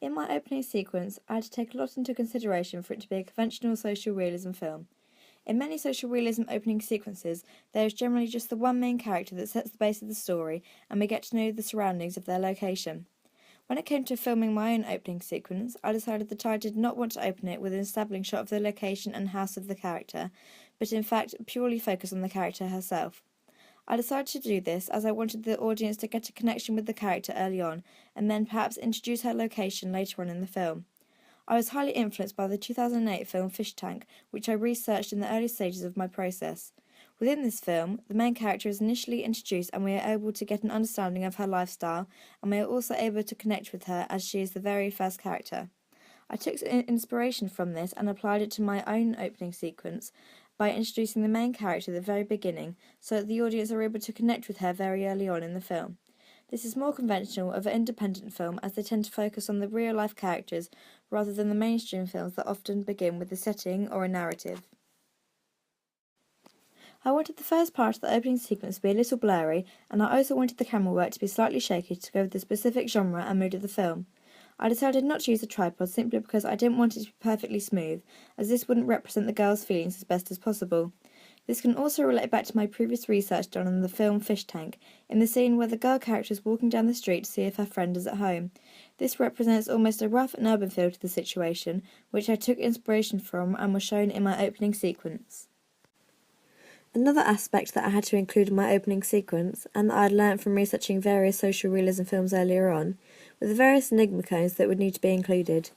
In my opening sequence, I had to take a lot into consideration for it to be a conventional social realism film. In many social realism opening sequences, there is generally just the one main character that sets the base of the story, and we get to know the surroundings of their location. When it came to filming my own opening sequence, I decided that I did not want to open it with an establishing shot of the location and house of the character, but in fact purely focus on the character herself. I decided to do this as I wanted the audience to get a connection with the character early on, and then perhaps introduce her location later on in the film. I was highly influenced by the 2008 film Fish Tank, which I researched in the early stages of my process. Within this film, the main character is initially introduced and we are able to get an understanding of her lifestyle, and we are also able to connect with her as she is the very first character. I took inspiration from this and applied it to my own opening sequence by introducing the main character at the very beginning so that the audience are able to connect with her very early on in the film. This is more conventional of an independent film as they tend to focus on the real-life characters rather than the mainstream films that often begin with a setting or a narrative. I wanted the first part of the opening sequence to be a little blurry, and I also wanted the camera work to be slightly shaky to go with the specific genre and mood of the film. I decided not to use a tripod simply because I didn't want it to be perfectly smooth, as this wouldn't represent the girl's feelings as best as possible. This can also relate back to my previous research done on the film Fish Tank, in the scene where the girl character is walking down the street to see if her friend is at home. This represents almost a rough and urban feel to the situation, which I took inspiration from and was shown in my opening sequence. Another aspect that I had to include in my opening sequence, and that I had learnt from researching various social realism films earlier on, were the various enigma codes that would need to be included.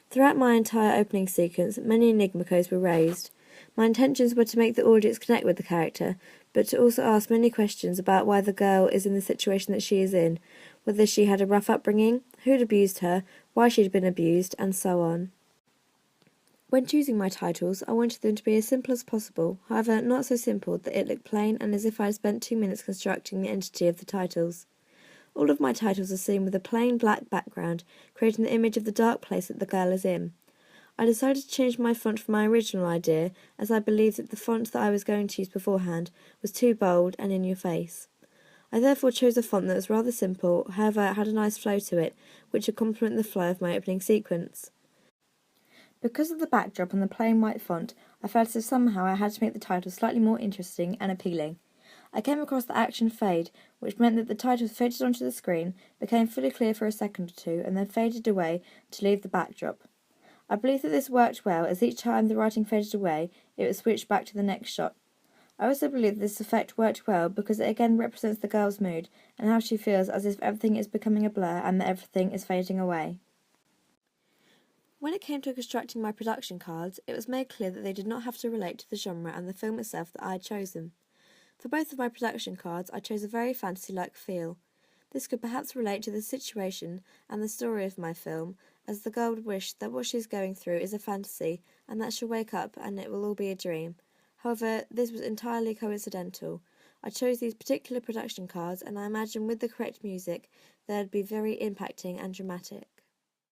Throughout my entire opening sequence, many enigma codes were raised. My intentions were to make the audience connect with the character, but to also ask many questions about why the girl is in the situation that she is in, whether she had a rough upbringing, who had abused her, why she had been abused, and so on. When choosing my titles, I wanted them to be as simple as possible, however not so simple that it looked plain and as if I had spent 2 minutes constructing the entity of the titles. All of my titles are seen with a plain black background, creating the image of the dark place that the girl is in. I decided to change my font from my original idea, as I believed that the font that I was going to use beforehand was too bold and in your face. I therefore chose a font that was rather simple, however it had a nice flow to it, which would complement the flow of my opening sequence. Because of the backdrop and the plain white font, I felt as if somehow I had to make the title slightly more interesting and appealing. I came across the action fade, which meant that the title faded onto the screen, became fully clear for a second or two, and then faded away to leave the backdrop. I believe that this worked well, as each time the writing faded away, it was switched back to the next shot. I also believe that this effect worked well because it again represents the girl's mood and how she feels as if everything is becoming a blur and that everything is fading away. When it came to constructing my production cards, it was made clear that they did not have to relate to the genre and the film itself that I had chosen. For both of my production cards, I chose a very fantasy-like feel. This could perhaps relate to the situation and the story of my film, as the girl would wish that what she is going through is a fantasy and that she'll wake up and it will all be a dream. However, this was entirely coincidental. I chose these particular production cards and I imagined with the correct music, they'd be very impacting and dramatic.